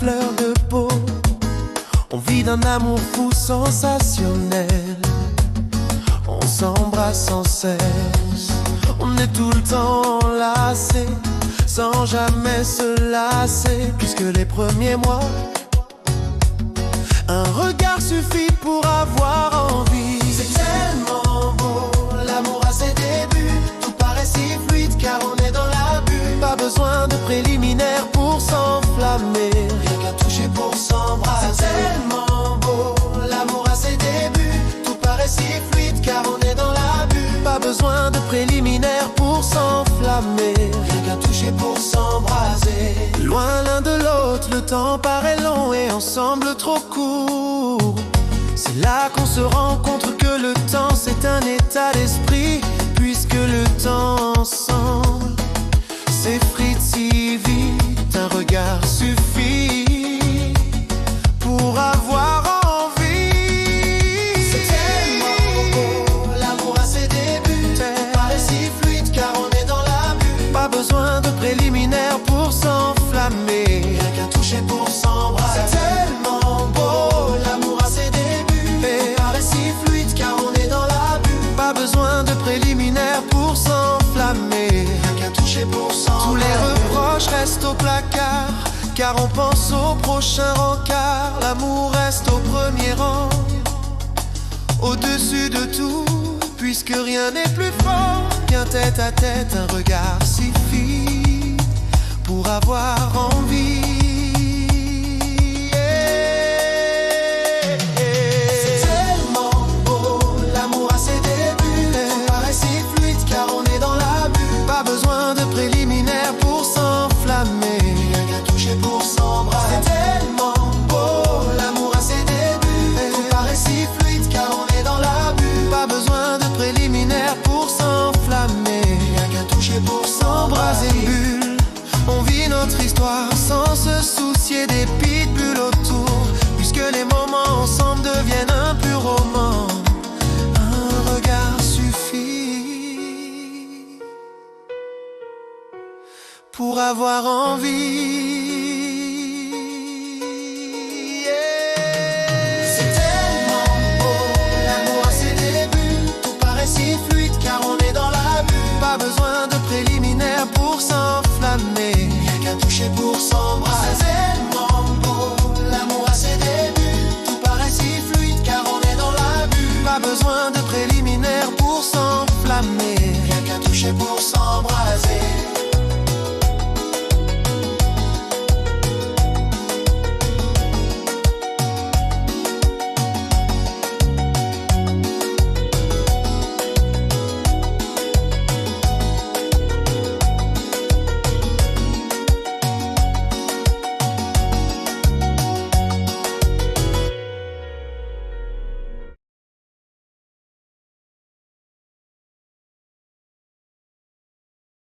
fleur de peau. On vit d'un amour fou sensationnel. On s'embrasse sans cesse. On est tout le temps enlacés, sans jamais se lasser. Puisque les premiers mois, un regard suffit pour avoir envie. C'est tellement beau, l'amour à ses débuts. Tout paraît si fluide car on est dans la bulle. Pas besoin de préliminaires pour s'enflammer. Rien qu'à toucher pour s'embrasser. C'est tellement beau, l'amour à ses débuts. Tout paraît si fluide car on est dans la bulle. Pas besoin de préliminaires pour s'enflammer. Rien qu'à toucher pour s'embraser. Loin l'un de l'autre, le temps paraît long et ensemble trop court. C'est là qu'on se rend compte que le temps c'est un état d'esprit. Puisque le temps ensemble s'effrite si vite, un regard suffit pour avoir envie. C'est tellement beau, l'amour à ses débuts. Paraît si fluide car on est dans la bulle. Pas besoin de préliminaires pour s'enflammer. Rien qu'à toucher pour s'embrasser. C'est tellement beau, l'amour à ses débuts. Paraît si fluide car on est dans la bulle. Pas besoin de préliminaires pour s'enflammer. Rien qu'à toucher pour s'embrasser. Tous les reproches restent au placard, car on pense au prochain rencard. L'amour reste au premier rang, au-dessus de tout, puisque rien n'est plus fort qu'un tête à tête, un regard suffit pour avoir envie.